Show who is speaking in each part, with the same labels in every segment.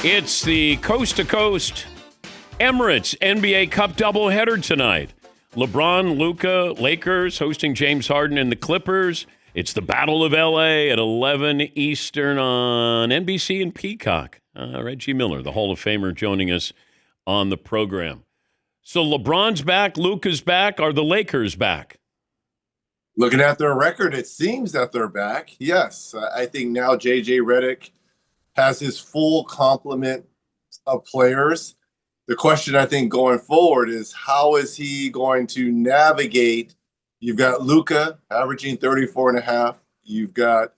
Speaker 1: It's the coast-to-coast Emirates NBA Cup doubleheader tonight. LeBron, Luka, Lakers hosting James Harden and the Clippers. It's the Battle of L.A. at 11 Eastern on NBC and Peacock. Reggie Miller, the Hall of Famer, joining us on the program. So LeBron's back, Luka's back. Are the Lakers back?
Speaker 2: Looking at their record, it seems that they're back. Yes, I think now J.J. Redick has his full complement of players. The question, I think, going forward is how is he going to navigate? You've got Luka averaging 34.5. You've got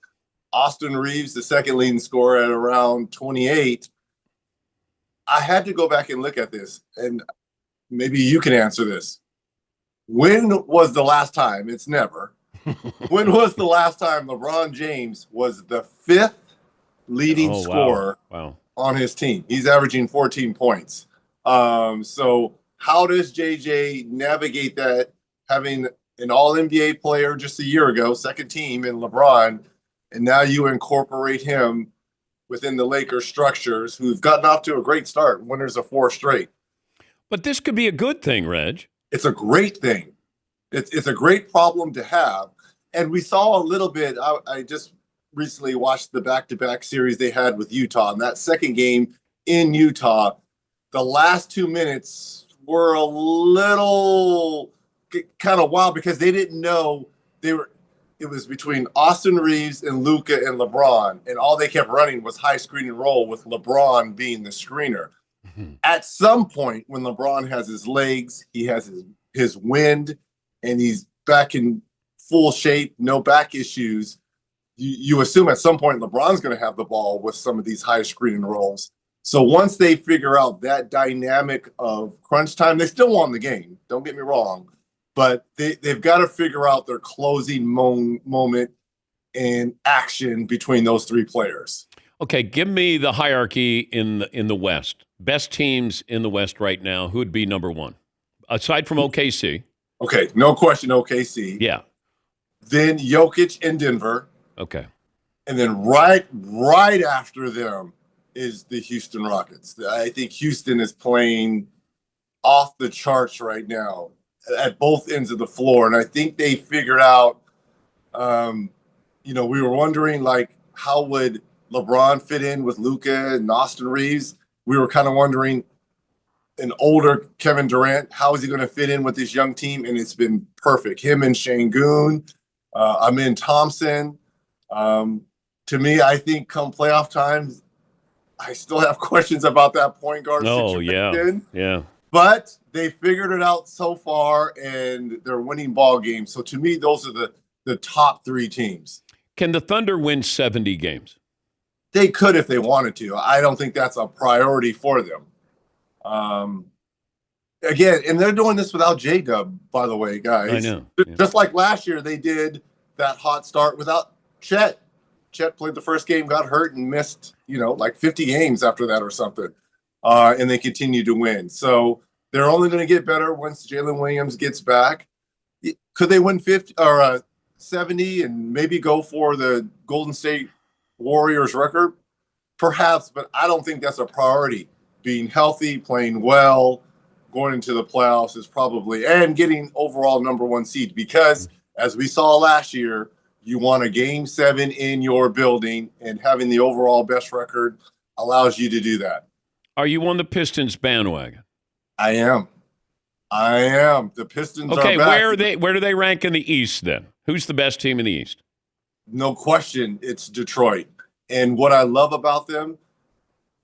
Speaker 2: Austin Reeves, the second leading scorer, at around 28. I had to go back and look at this, and maybe you can answer this. When was the last time? It's never. When was the last time LeBron James was the fifth leading scorer on his team? He's averaging 14 points. So how does JJ navigate that, having an all-NBA player just a year ago, second team in LeBron, and now you incorporate him within the Lakers structures, who've gotten off to a great start, winners of 4 straight.
Speaker 1: But this could be a good thing, Reg.
Speaker 2: It's a great thing. It's a great problem to have. And we saw a little bit, I just recently watched the back-to-back series they had with Utah. And that second game in Utah, the last 2 minutes were a little kind of wild because they didn't know it was between Austin Reeves and Luka and LeBron. And all they kept running was high screen and roll with LeBron being the screener. Mm-hmm. At some point, when LeBron has his legs, he has his wind, and he's back in full shape, no back issues, you assume at some point LeBron's going to have the ball with some of these high screen and rolls. So once they figure out that dynamic of crunch time, they still won the game. Don't get me wrong. But they've got to figure out their closing moment and action between those 3 players.
Speaker 1: Okay, give me the hierarchy in the West. Best teams in the West right now. Who would be number 1? Aside from OKC.
Speaker 2: Okay, no question OKC.
Speaker 1: Yeah.
Speaker 2: Then Jokic in Denver.
Speaker 1: Okay.
Speaker 2: And then right after them is the Houston Rockets. I think Houston is playing off the charts right now at both ends of the floor. And I think they figured out, we were wondering, like, how would LeBron fit in with Luka and Austin Reeves? We were kind of wondering, an older Kevin Durant, how is he going to fit in with this young team? And it's been perfect. Him and Şengün, Morant Thompson. To me, I think come playoff times, I still have questions about that point guard situation.
Speaker 1: Yeah.
Speaker 2: But they figured it out so far, and they're winning ball games. So to me, those are the top 3 teams.
Speaker 1: Can the Thunder win 70 games?
Speaker 2: They could if they wanted to. I don't think that's a priority for them. Again, and they're doing this without J-Dub, by the way, guys.
Speaker 1: I know. Yeah.
Speaker 2: Just like last year, they did that hot start without Chet. Chet played the first game, got hurt, and missed, like 50 games after that or something. And they continue to win. So they're only going to get better once Jalen Williams gets back. Could they win 50 or 70 and maybe go for the Golden State Warriors record? Perhaps, but I don't think that's a priority. Being healthy, playing well, going into the playoffs is probably, and getting overall number 1 seed, because as we saw last year, you want a game 7 in your building, and having the overall best record allows you to do that.
Speaker 1: Are you on the Pistons bandwagon?
Speaker 2: I am. The Pistons are back.
Speaker 1: Okay, where do they rank in the East then? Who's the best team in the East?
Speaker 2: No question, it's Detroit. And what I love about them,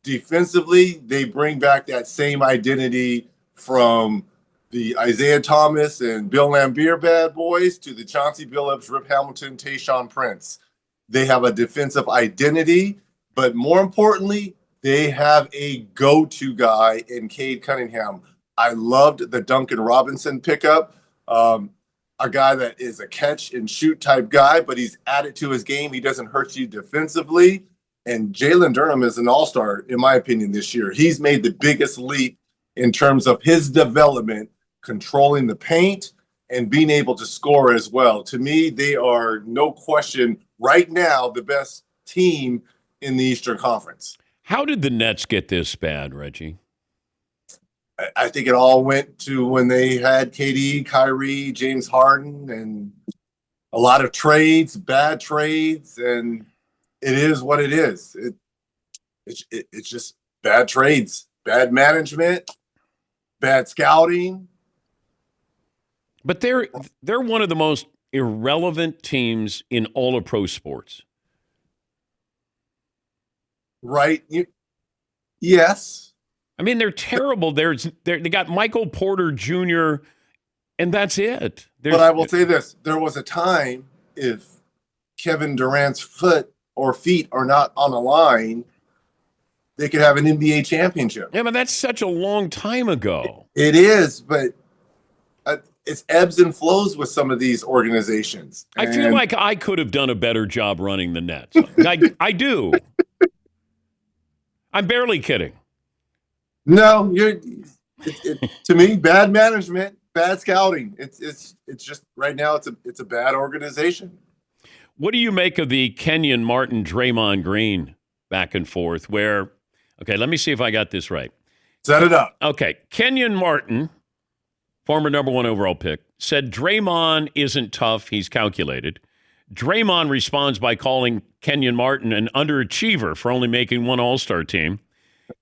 Speaker 2: defensively, they bring back that same identity from the Isaiah Thomas and Bill Laimbeer bad boys to the Chauncey Billups, Rip Hamilton, Tayshaun Prince. They have a defensive identity, but more importantly, they have a go-to guy in Cade Cunningham. I loved the Duncan Robinson pickup, a guy that is a catch-and-shoot type guy, but he's added to his game. He doesn't hurt you defensively. And Jalen Durham is an all-star, in my opinion, this year. He's made the biggest leap in terms of his development, controlling the paint and being able to score as well. To me, they are, no question, right now, the best team in the Eastern Conference.
Speaker 1: How did the Nets get this bad, Reggie?
Speaker 2: I think it all went to when they had KD, Kyrie, James Harden, and a lot of trades, bad trades, and it is what it is. It's just bad trades, bad management, bad scouting.
Speaker 1: But they're one of the most irrelevant teams in all of pro sports.
Speaker 2: Right? Yes.
Speaker 1: I mean, they're terrible. They got Michael Porter Jr., and that's it.
Speaker 2: But I will say this. There was a time if Kevin Durant's foot or feet are not on the line, they could have an NBA championship.
Speaker 1: Yeah, but that's such a long time ago.
Speaker 2: It is, but it's ebbs and flows with some of these organizations.
Speaker 1: I feel like I could have done a better job running the Nets. I do. I'm barely kidding.
Speaker 2: No, to me, bad management, bad scouting. It's just right now it's a bad organization.
Speaker 1: What do you make of the Kenyon Martin Draymond Green back and forth where, okay, let me see if I got this right.
Speaker 2: Set it up.
Speaker 1: Okay, Kenyon Martin, former number 1 overall pick, said Draymond isn't tough, he's calculated. Draymond responds by calling Kenyon Martin an underachiever for only making one All-Star team.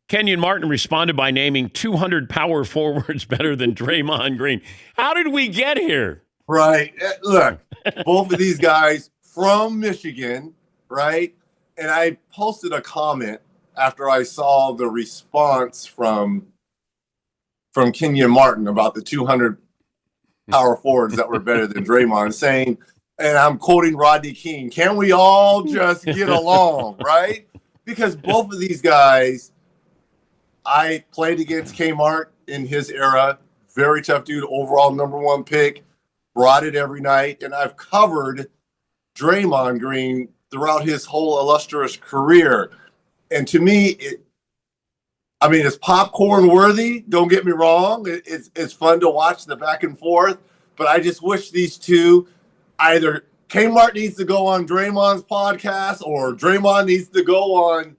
Speaker 1: Kenyon Martin responded by naming 200 power forwards better than Draymond Green. How did we get here?
Speaker 2: Right. Look, both of these guys from Michigan, right? And I posted a comment after I saw the response from Kenyon Martin about the 200 power forwards that were better than Draymond, saying, and I'm quoting Rodney King, can we all just get along, right? Because both of these guys, I played against Kmart in his era. Very tough dude, overall number 1 pick. Brought it every night. And I've covered Draymond Green throughout his whole illustrious career. And to me, it's popcorn worthy. Don't get me wrong. It's fun to watch the back and forth. But I just wish these two, either Kmart needs to go on Draymond's podcast or Draymond needs to go on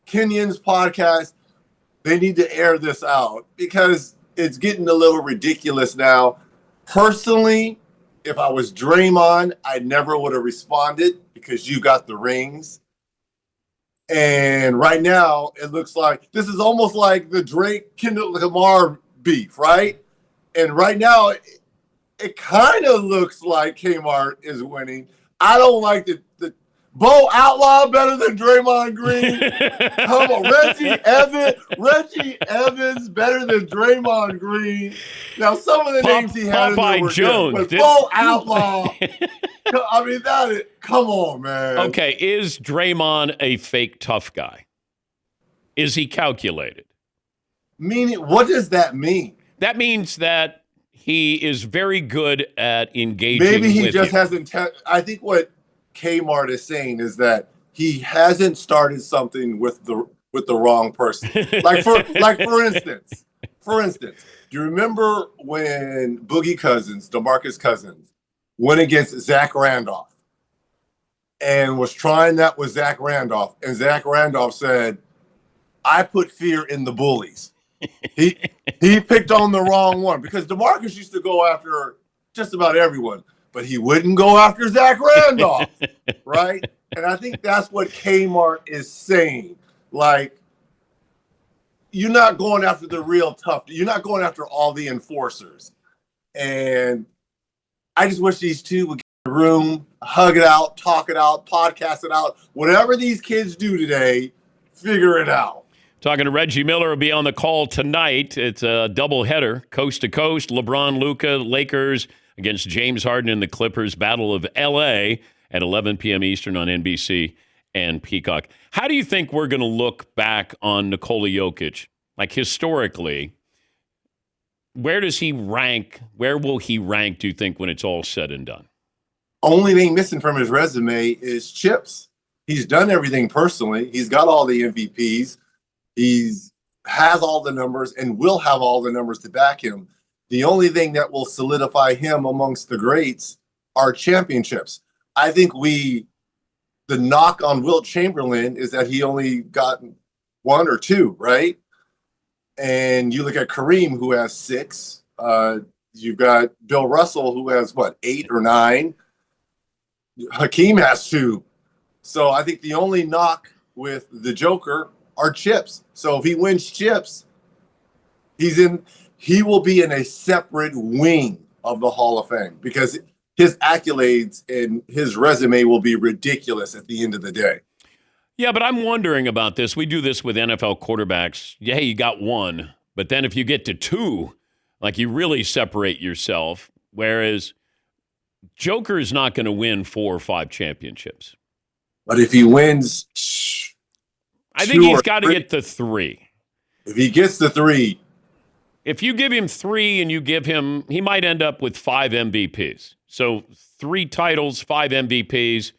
Speaker 2: Kenyon's podcast. They need to air this out because it's getting a little ridiculous now. Personally, if I was Draymond, I never would have responded because you got the rings. And right now, it looks like this is almost like the Drake-Kendrick Lamar beef, right? And right now, it kind of looks like Kmart is winning. I don't like the Bo Outlaw better than Draymond Green. Come on, Reggie Evans better than Draymond Green. Now, some of the names he had in there were
Speaker 1: Jones,
Speaker 2: good, but Bo Outlaw. Come on, man.
Speaker 1: Okay, is Draymond a fake tough guy? Is he calculated?
Speaker 2: Meaning, what does that mean?
Speaker 1: That means that he is very good at engaging.
Speaker 2: Maybe he
Speaker 1: with
Speaker 2: just
Speaker 1: you.
Speaker 2: hasn't. I think what Kmart is saying is that he hasn't started something with the wrong person. For instance, do you remember when Boogie Cousins, DeMarcus Cousins, went against Zach Randolph and was trying that with Zach Randolph, and Zach Randolph said, "I put fear in the bullies." He picked on the wrong one because DeMarcus used to go after just about everyone. But he wouldn't go after Zach Randolph, right? And I think that's what Kmart is saying. Like, you're not going after the real tough. You're not going after all the enforcers. And I just wish these two would get in the room, hug it out, talk it out, podcast it out. Whatever these kids do today, figure it out.
Speaker 1: Talking to Reggie Miller will be on the call tonight. It's a doubleheader, coast to coast. LeBron, Luka, Lakers against James Harden and the Clippers. Battle of L.A. at 11 p.m. Eastern on NBC and Peacock. How do you think we're going to look back on Nikola Jokic? Like historically, where does he rank? Where will he rank, do you think, when it's all said and done?
Speaker 2: Only thing missing from his resume is chips. He's done everything personally. He's got all the MVPs. Has all the numbers and will have all the numbers to back him. The only thing that will solidify him amongst the greats are championships. I think the knock on Wilt Chamberlain is that he only got one or two, right? And you look at Kareem, who has 6. You've got Bill Russell, who has, 8 or 9. Hakeem has 2. So I think the only knock with the Joker are chips. So if he wins chips, he will be in a separate wing of the Hall of Fame because his accolades and his resume will be ridiculous at the end of the day.
Speaker 1: Yeah, but I'm wondering about this. We do this with NFL quarterbacks. Yeah, you got 1, but then if you get to 2, like you really separate yourself, whereas Joker is not going to win 4 or 5 championships.
Speaker 2: But if he wins,
Speaker 1: I think he's got to get to 3.
Speaker 2: If he gets to 3,
Speaker 1: if you give him 3 and you give him, he might end up with 5 MVPs. So 3 titles, 5 MVPs.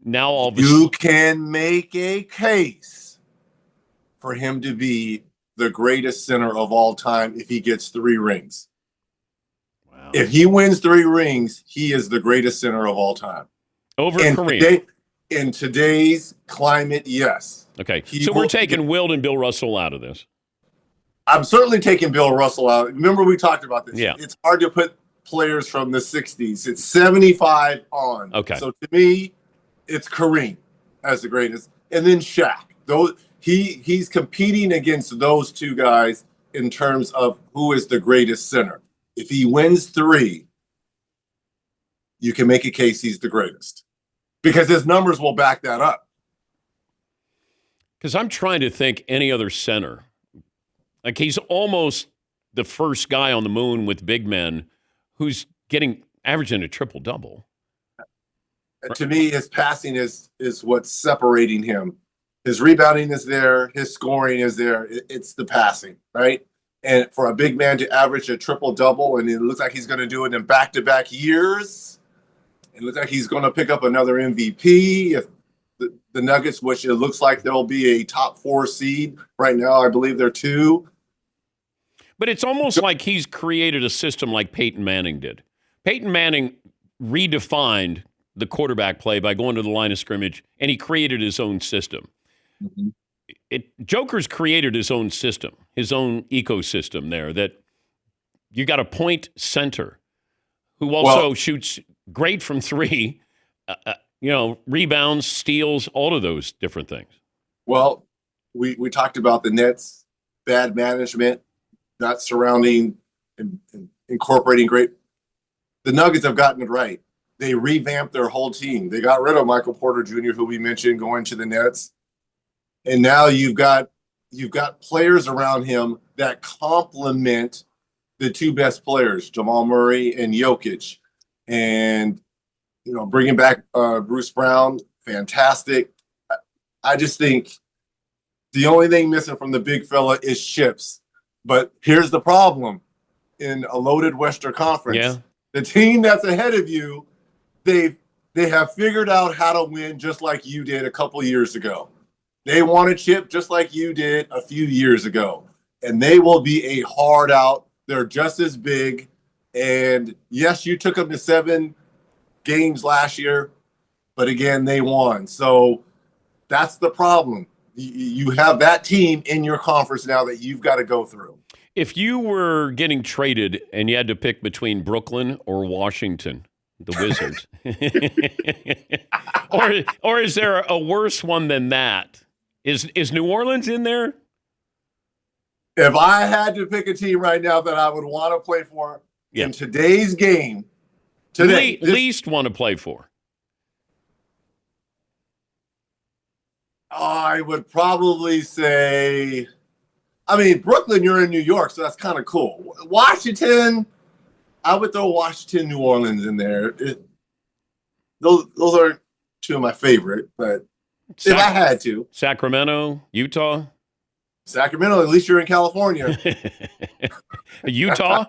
Speaker 1: Now all of a
Speaker 2: you can make a case for him to be the greatest center of all time if he gets 3 rings. Wow. If he wins 3 rings, he is the greatest center of all time.
Speaker 1: Over Kareem.
Speaker 2: In today's climate, yes.
Speaker 1: Okay, so we're taking Wilt and Bill Russell out of this.
Speaker 2: I'm certainly taking Bill Russell out. Remember we talked about this.
Speaker 1: Yeah.
Speaker 2: It's hard to put players from the 60s. It's 75 on.
Speaker 1: Okay.
Speaker 2: So to me, it's Kareem as the greatest. And then Shaq. He's competing against those 2 guys in terms of who is the greatest center. If he wins 3, you can make a case he's the greatest. Because his numbers will back that up.
Speaker 1: Because I'm trying to think any other center. Like he's almost the first guy on the moon with big men who's averaging a triple-double.
Speaker 2: To me, his passing is what's separating him. His rebounding is there. His scoring is there. It's the passing, right? And for a big man to average a triple-double, and it looks like he's going to do it in back-to-back years, it looks like he's going to pick up another MVP. If the Nuggets, which it looks like they'll be a top 4 seed right now, I believe they're 2.
Speaker 1: But it's almost like he's created a system like Peyton Manning did. Peyton Manning redefined the quarterback play by going to the line of scrimmage, and he created his own system. Mm-hmm. Joker's created his own system, his own ecosystem there, that you got a point center who also shoots great from 3, rebounds, steals, all of those different things.
Speaker 2: Well, we talked about the Nets, bad management, not surrounding and incorporating great. The Nuggets have gotten it right. They revamped their whole team. They got rid of Michael Porter Jr., who we mentioned, going to the Nets. And now you've got players around him that complement the 2 best players, Jamal Murray and Jokic. And, bringing back Bruce Brown, fantastic. I just think the only thing missing from the big fella is chips. But here's the problem. In a loaded Western Conference, the team that's ahead of you, they have figured out how to win just like you did a couple years ago. They want a chip just like you did a few years ago. And they will be a hard out. They're just as big. And yes, you took them to 7 games last year, but again, they won. So that's the problem. You have that team in your conference now that you've got to go through.
Speaker 1: If you were getting traded and you had to pick between Brooklyn or Washington, the Wizards, or is there a worse one than that? Is New Orleans in there?
Speaker 2: If I had to pick a team right now that I would want to play for in today's game,
Speaker 1: least want to play for,
Speaker 2: I would probably say, Brooklyn, you're in New York, so that's kind of cool. Washington, I would throw Washington, New Orleans in there. Those are 2 of my favorite, but if I had to.
Speaker 1: Sacramento, Utah?
Speaker 2: Sacramento, at least you're in California.
Speaker 1: Utah?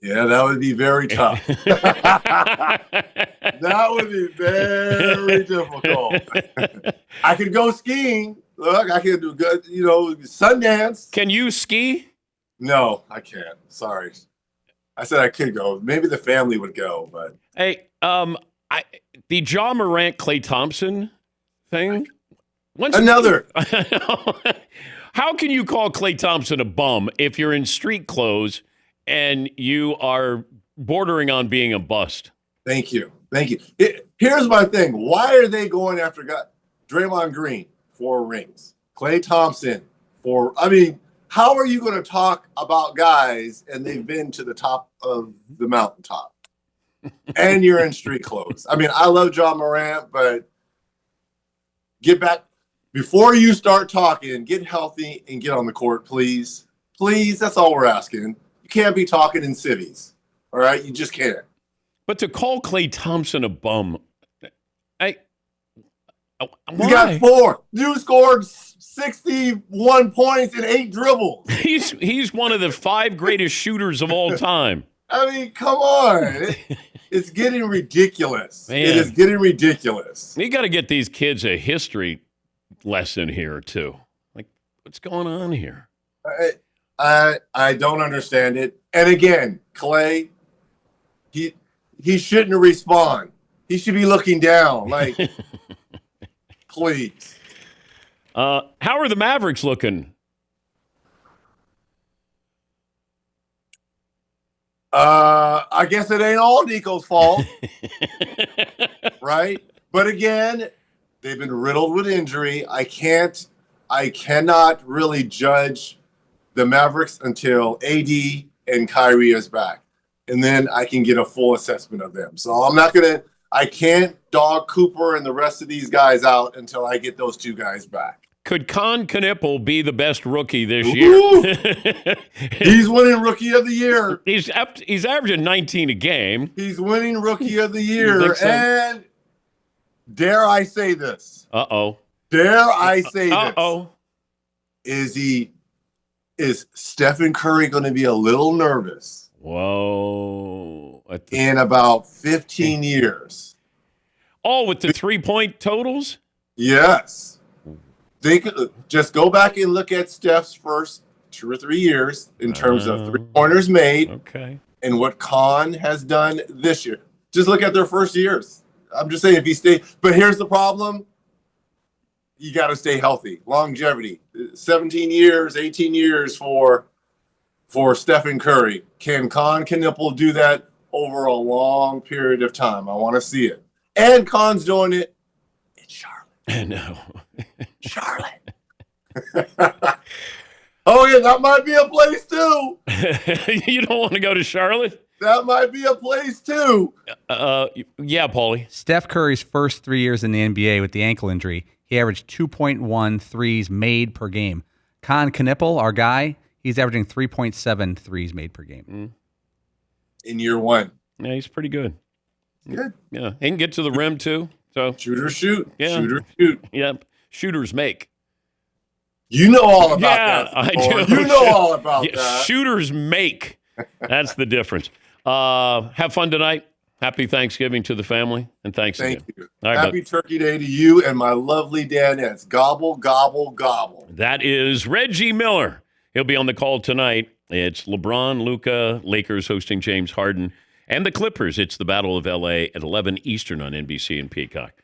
Speaker 2: Yeah, that would be very tough. That would be very difficult. I could go skiing. Look, I could do good, Sundance.
Speaker 1: Can you ski?
Speaker 2: No, I can't. Sorry. I said I could go. Maybe the family would go, but
Speaker 1: hey, the Ja Morant, Klay Thompson thing.
Speaker 2: Another.
Speaker 1: How can you call Klay Thompson a bum if you're in street clothes and you are bordering on being a bust?
Speaker 2: Thank you. Here's my thing. Why are they going after Draymond Green 4 rings? Klay Thompson how are you going to talk about guys and they've been to the top of the mountaintop and you're in street clothes? I love John Morant, but get back. Before you start talking, get healthy and get on the court, please. Please, that's all we're asking. You can't be talking in civvies, all right? You just can't.
Speaker 1: But to call Klay Thompson a bum, why?
Speaker 2: He got 4. Dude scored 61 points and 8 dribbles.
Speaker 1: He's one of the 5 greatest shooters of all time.
Speaker 2: Come on. It's getting ridiculous.
Speaker 1: Man.
Speaker 2: It is getting ridiculous.
Speaker 1: You got to get these kids a history lesson here too. Like, what's going on here?
Speaker 2: I don't understand it. And again, Klay, he shouldn't respond. He should be looking down. Like, please.
Speaker 1: How are the Mavericks looking?
Speaker 2: I guess it ain't all Nico's fault, right? But again, they've been riddled with injury. I cannot really judge the Mavericks until AD and Kyrie is back. And then I can get a full assessment of them. So I can't dog Cooper and the rest of these guys out until I get those 2 guys back.
Speaker 1: Could Con Knipple be the best rookie this year?
Speaker 2: He's winning Rookie of the Year.
Speaker 1: He's averaging 19 a game.
Speaker 2: He's winning Rookie of the Year. So? And dare I say this?
Speaker 1: Uh-oh.
Speaker 2: Dare I say this?
Speaker 1: Uh-oh.
Speaker 2: Is Stephen Curry going to be a little nervous?
Speaker 1: Whoa.
Speaker 2: In about 15 years.
Speaker 1: All with the 3-point totals?
Speaker 2: Yes. Just go back and look at Steph's first 2 or 3 years in terms of 3-pointers made.
Speaker 1: Okay.
Speaker 2: And what Con has done this year. Just look at their first years. I'm just saying, if he stays. But here's the problem. You got to stay healthy. Longevity. 17 years, 18 years for Stephen Curry. Can Con Knipple do that over a long period of time? I want to see it. And Con's doing it in Charlotte.
Speaker 1: I know.
Speaker 2: Charlotte. Oh, yeah, that might be a place too.
Speaker 1: You don't want to go to Charlotte?
Speaker 2: That might be a place too.
Speaker 1: Yeah, Paulie.
Speaker 3: Steph Curry's first 3 years in the NBA with the ankle injury, he averaged 2.1 threes made per game. Con Knipple, our guy, he's averaging 3.7 threes made per game.
Speaker 2: In year 1.
Speaker 1: Yeah, he's pretty good.
Speaker 2: Good.
Speaker 1: Yeah, he can get to the rim too. So
Speaker 2: shooter shoot.
Speaker 1: Yeah.
Speaker 2: Shooter shoot.
Speaker 1: Yep. Shooters make.
Speaker 2: You know all about that.
Speaker 1: I do.
Speaker 2: You know all about that.
Speaker 1: Shooters make. That's the difference. Have fun tonight. Happy Thanksgiving to the family, and thanks again.
Speaker 2: Thank you.
Speaker 1: All right,
Speaker 2: Happy Turkey Day to you and my lovely Danettes. Gobble, gobble, gobble.
Speaker 1: That is Reggie Miller. He'll be on the call tonight. It's LeBron, Luka, Lakers hosting James Harden, and the Clippers. It's the Battle of L.A. at 11 Eastern on NBC and Peacock.